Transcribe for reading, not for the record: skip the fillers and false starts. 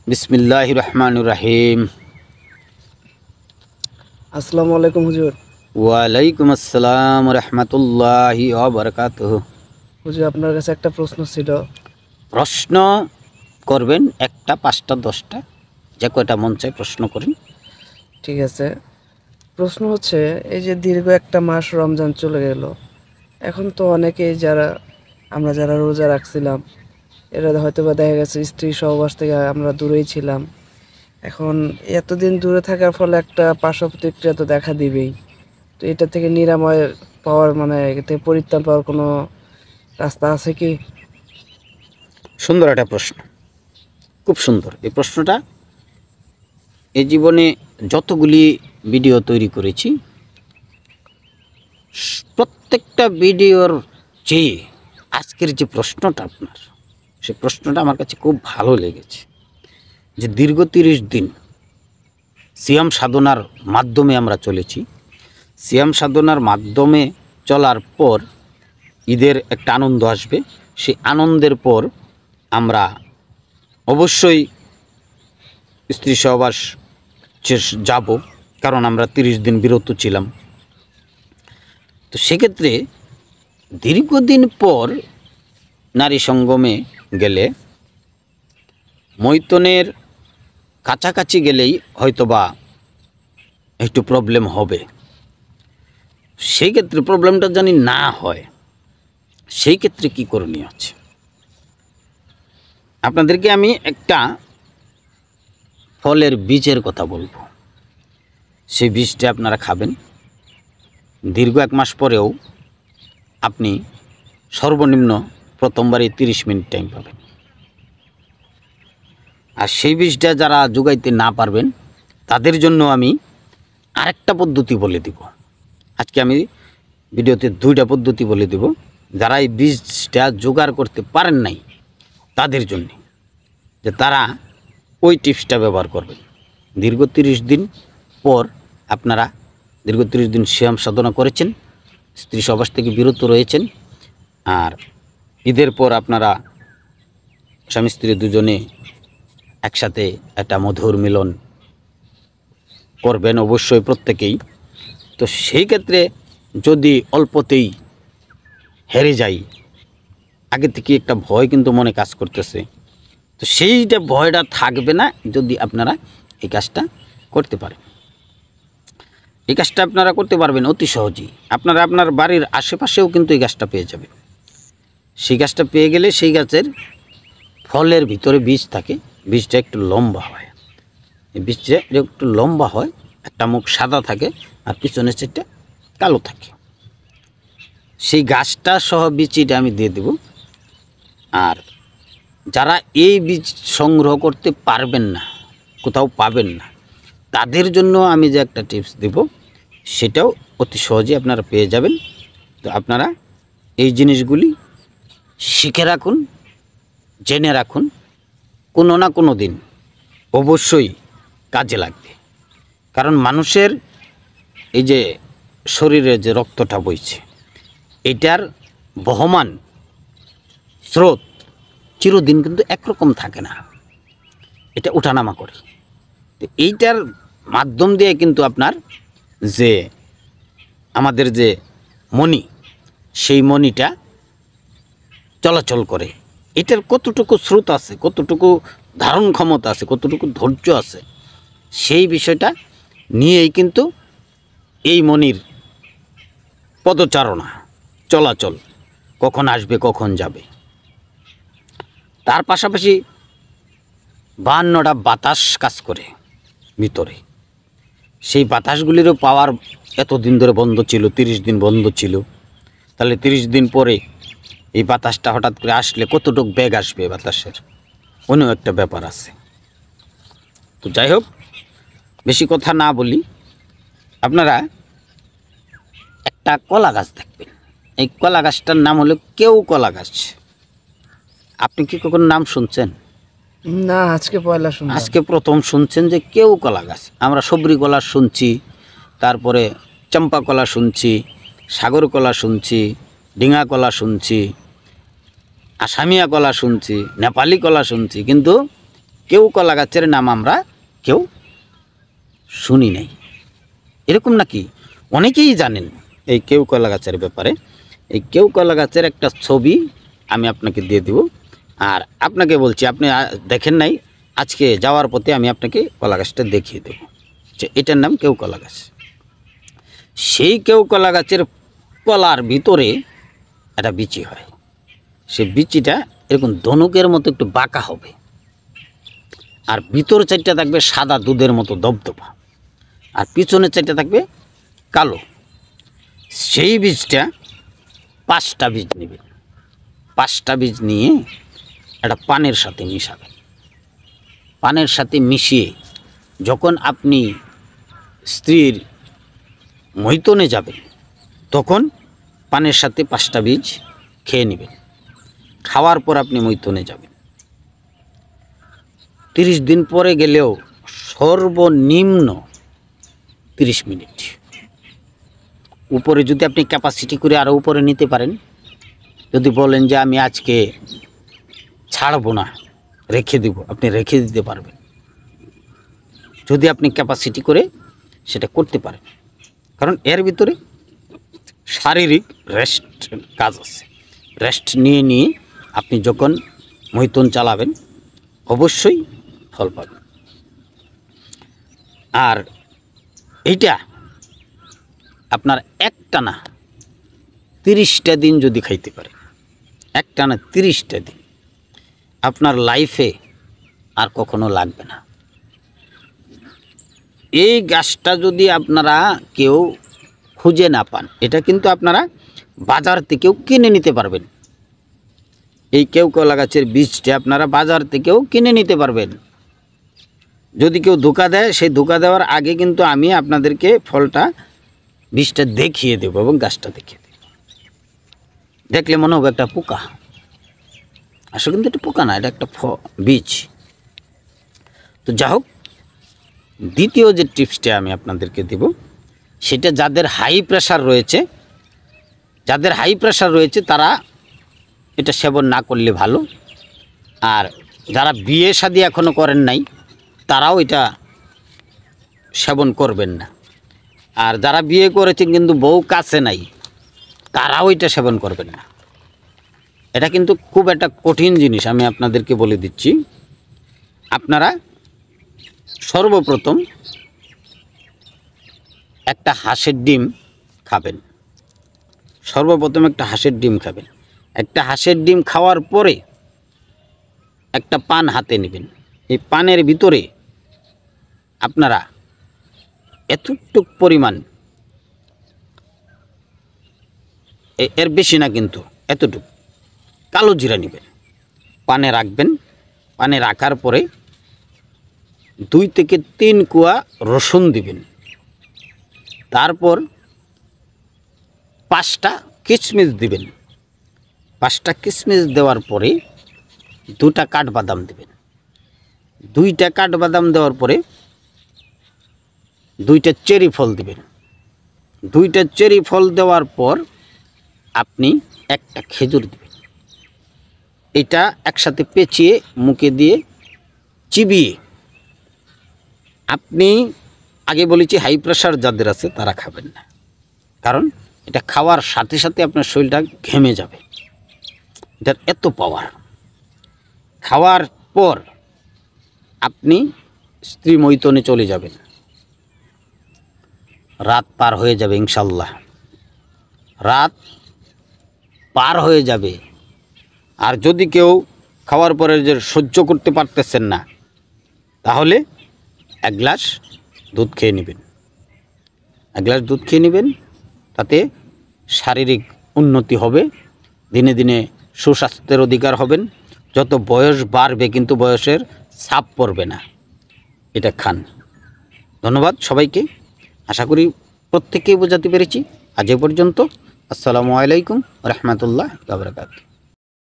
বিসমিল্লাহির রহমানির রহিম। আসসালামু আলাইকুম হুজুর। ওয়ালাইকুম আসসালাম রহমতুল্লাহি ওয়া বারাকাতুহু। হুজুর, আপনার কাছে একটা প্রশ্ন ছিল। প্রশ্ন করবেন, একটা, পাঁচটা, 10টা, যে কয়টা মন চায় প্রশ্ন করেন। ঠিক আছে, প্রশ্ন হচ্ছে এই যে দীর্ঘ একটা মাস রমজান চলে গেল, এখন তো অনেকেই আমরা যারা রোজা রাখছিলাম এরা হয়তো বা দেখা গেছে স্ত্রী সহবাস থেকে আমরা দূরেই ছিলাম। এখন এতদিন দূরে থাকার ফলে একটা পার্শ্ব প্রতিক্রিয়া তো দেখা দিবেই। তো এটা থেকে নিরাময় পাওয়ার এ থেকে পরিত্রাণ পাওয়ার কোনো রাস্তা আছে কি? সুন্দর একটা প্রশ্ন, খুব সুন্দর এই প্রশ্নটা। এই জীবনে যতগুলি ভিডিও তৈরি করেছি, প্রত্যেকটা ভিডিওর চেয়ে আজকের যে প্রশ্নটা আপনার, সেই প্রশ্নটা আমার কাছে খুব ভালো লেগেছে। যে দীর্ঘ 30 দিন সিয়াম সাধনার মাধ্যমে আমরা চলেছি। সিয়াম সাধনার মাধ্যমে চলার পর ঈদের একটা আনন্দ আসবে। সেই আনন্দের পর আমরা অবশ্যই স্ত্রী সহবাস যাব, কারণ আমরা 30 দিন বিরত ছিলাম। তো সেক্ষেত্রে দীর্ঘদিন পর নারী সঙ্গমে গেলে, মৈথনের কাছাকাছি গেলেই হয়তোবা একটু প্রবলেম হবে। সেই ক্ষেত্রে প্রবলেমটা জানি না হয়, সেই ক্ষেত্রে কী করণীয় আছে আপনাদেরকে আমি একটা ফলের বীজের কথা বলবো। সেই বীজটা আপনারা খাবেন। দীর্ঘ 1 মাস পরেও আপনি সর্বনিম্ন প্রথমবারই 30 মিনিট টাইম পাবেন। আর সেই বীজটা যারা যোগাইতে না পারবেন তাদের জন্য আমি আরেকটা পদ্ধতি বলে দিব। আজকে আমি ভিডিওতে 2টা পদ্ধতি বলে দেব, যারা এই বীজটা জোগাড় করতে পারেন নাই তাদের জন্য, যে তারা ওই টিপসটা ব্যবহার করবেন। দীর্ঘ 30 দিন পর আপনারা দীর্ঘ 30 দিন সিয়াম সাধনা করেছেন, স্ত্রী সহবাস থেকে বিরত রয়েছেন, আর ঈদের পর আপনারা স্বামী স্ত্রী দুজনে একসাথে একটা মধুর মিলন করবেন অবশ্যই প্রত্যেকেই। তো সেই ক্ষেত্রে যদি অল্পতেই হেরে যাই, আগে থেকে একটা ভয় কিন্তু মনে কাজ করতেছে, তো সেইটা ভয়টা থাকবে না যদি আপনারা এই কাজটা করতে পারেন। এই কাজটা আপনারা করতে পারবেন অতি সহজেই। আপনারা আপনার বাড়ির আশেপাশেও কিন্তু এই গাছটা পেয়ে যাবেন। সেই গাছটা পেয়ে গেলে সেই গাছের ফলের ভিতরে বীজ থাকে, বীজটা একটু লম্বা হয়। এই বীজটা একটু লম্বা হয়, একটা মুখ সাদা থাকে আর পিছনের সাইডটা কালো থাকে। সেই গাছটা সহ বীজটা আমি দিয়ে দেব। আর যারা এই বীজ সংগ্রহ করতে পারবেন না, কোথাও পাবেন না, তাদের জন্য আমি যে একটা টিপস দেব, সেটাও অতি সহজে আপনারা পেয়ে যাবেন। তো আপনারা এই জিনিসগুলি শিখে রাখুন, জেনে রাখুন, কোনো না কোনো দিন অবশ্যই কাজে লাগবে। কারণ মানুষের এই যে শরীরে যে রক্তটা বইছে, এটার বহমান স্রোত চিরদিন কিন্তু একরকম থাকে না, এটা ওঠানামা করে। তো এইটার মাধ্যম দিয়ে কিন্তু আপনার যে আমাদের যে মনি, সেই মনিটা চলাচল করে। এটার কতটুকু স্রোত আছে, কতটুকু ধারণ ক্ষমতা আছে, কতটুকু ধৈর্য আছে, সেই বিষয়টা নিয়েই কিন্তু এই মনির পদচারণা, চলাচল, কখন আসবে কখন যাবে। তার পাশাপাশি 52টা বাতাস কাজ করে ভিতরে। সেই বাতাসগুলিরও পাওয়ার এতদিন ধরে বন্ধ ছিল, 30 দিন বন্ধ ছিল। তাহলে 30 দিন পরে এই বাতাসটা হঠাৎ করে আসলে কতটুকু বেগ আসবে বাতাসের, অন্য একটা ব্যাপার আছে। তো যাই হোক, বেশি কথা না বলি, আপনারা একটা কলা গাছ দেখবেন। এই কলা গাছটার নাম হলো কেউ কলা গাছ। আপনি কি কখনো নাম শুনছেন? না, আজকে পয়লা শুনলাম। আজকে প্রথম শুনছেন যে কেউ কলা গাছ। আমরা সবরি কলা শুনছি, তারপরে চম্পা কলা শুনছি, সাগর কলা শুনছি, ডিঙা কলা শুনছি, আসামিয়া কলা শুনছি, নেপালি কলা শুনছি, কিন্তু কেউ কলা গাছের নাম আমরা কেউ শুনি নাই। এরকম নাকি? অনেকেই জানেন এই কেউ কলা গাছের ব্যাপারে। এই কেউ কলা গাছের একটা ছবি আমি আপনাকে দিয়ে দেব। আর আপনাকে বলছি, আপনি দেখেন নাই, আজকে যাওয়ার পথে আমি আপনাকে কলা গাছটা দেখিয়ে দেব যে এটার নাম কেউ কলা গাছ। সেই কেউ কলা গাছের কলার ভিতরে একটা বিচি হয়। সেই বিচিটা এরকম ধনুকের মতো একটু বাঁকা হবে, আর ভিতর চারটা থাকবে সাদা দুধের মতো দবদবা, আর পিছনের চারটা থাকবে কালো। সেই বীজটা 5টা বীজ নেবেন। 5টা বীজ নিয়ে একটা পানের সাথে মিশাবেন। পানের সাথে মিশিয়ে যখন আপনি স্ত্রীর মৈথনে যাবেন, তখন পানের সাথে 5টা বীজ খেয়ে নেবেন। খাওয়ার পর আপনি মৈথনে যাবেন। 30 দিন পরে গেলেও সর্বনিম্ন 30 মিনিট। উপরে যদি আপনি ক্যাপাসিটি করে আরও উপরে নিতে পারেন, যদি বলেন যে আমি আজকে ছাড়বো না, রেখে দেব, আপনি রেখে দিতে পারবেন, যদি আপনি ক্যাপাসিটি করে সেটা করতে পারেন। কারণ এর ভিতরে শারীরিক রেস্ট কাজ আছে। রেস্ট নিয়ে নিয়ে আপনি যখন মৈথুন চালাবেন অবশ্যই ফল পাবেন। আর এইটা আপনার একটানা 30টা দিন যদি খাইতে পারেন, একটানা 30টা দিন, আপনার লাইফে আর কখনো লাগবে না। এই গাছটা যদি আপনারা কেউ খুঁজে না পান, এটা কিন্তু আপনারা বাজার থেকেও কিনে নিতে পারবেন। এই কেউ কলা গাছের বীজটা আপনারা বাজার থেকেও কিনে নিতে পারবেন। যদি কেউ ধোঁকা দেয়, সেই ধোঁকা দেওয়ার আগে কিন্তু আমি আপনাদেরকে ফলটা, বীজটা দেখিয়ে দেব এবং গাছটা দেখিয়ে দেব। দেখলে মনে হবে একটা পোকা, আসলে কিন্তু এটা পোকা না, এটা একটা বীজ। তো যা হোক, দ্বিতীয় যে টিপসটা আমি আপনাদেরকে দেব, সেটা যাদের হাই প্রেশার রয়েছে, যাদের হাই প্রেশার রয়েছে তারা এটা সেবন না করলে ভালো। আর যারা বিয়ে শাদী এখনও করেন নাই তারাও এটা সেবন করবেন না। আর যারা বিয়ে করেছেন কিন্তু বউ কাছে নাই, তারাও এটা সেবন করবেন না। এটা কিন্তু খুব একটা কঠিন জিনিস, আমি আপনাদেরকে বলে দিচ্ছি। আপনারা সর্বপ্রথম একটা হাঁসের ডিম খাবেন। সর্বপ্রথম একটা হাঁসের ডিম খাবেন। একটা হাঁসের ডিম খাওয়ার পরে একটা পান হাতে নেবেন। এই পানের ভিতরে আপনারা এতটুক পরিমাণ, এর বেশি না কিন্তু এতটুক কালো জিরা নেবেন, পানে রাখবেন। পানে রাখার পরে 2 থেকে 3 কোয়া রসুন দিবেন। তারপর 5টা কিশমিশ দিবেন। 5টা কিশমিশ দেওয়ার পরে 2টা কাঠবাদাম দিবেন। 2টা কাঠবাদাম দেওয়ার পরে 2টা চেরি ফল দিবেন। 2টা চেরি ফল দেওয়ার পর আপনি একটা খেজুর দিবেন। এটা একসাথে পেঁচিয়ে মুখে দিয়ে চিবিয়ে, আপনি আগে বলেছি হাই প্রেশার যাদের আছে তারা খাবেন না, কারণ এটা খাওয়ার সাথে সাথে আপনার শরীরটা ঘেমে যাবে। এটার এত পাওয়ার। খাওয়ার পর আপনি স্ত্রী মৈথনে চলে যাবেন। রাত পার হয়ে যাবে ইনশাল্লাহ, রাত পার হয়ে যাবে। আর যদি কেউ খাওয়ার পরে যে সহ্য করতে পারতেছেন না, তাহলে 1 গ্লাস দুধ খেয়ে নেবেন। 1 গ্লাস দুধ খেয়ে নেবেন, তাতে শারীরিক উন্নতি হবে, দিনে দিনে সুস্বাস্থ্যের অধিকার হবেন। যত বয়স বাড়বে কিন্তু বয়সের ছাপ পড়বে না। এটা খান। ধন্যবাদ সবাইকে। আশা করি প্রত্যেককেই বোঝাতে পেরেছি। আজ এ পর্যন্ত। আসসালামু আলাইকুম রহমতুল্লাহ ওয়া বারাকাতুহু।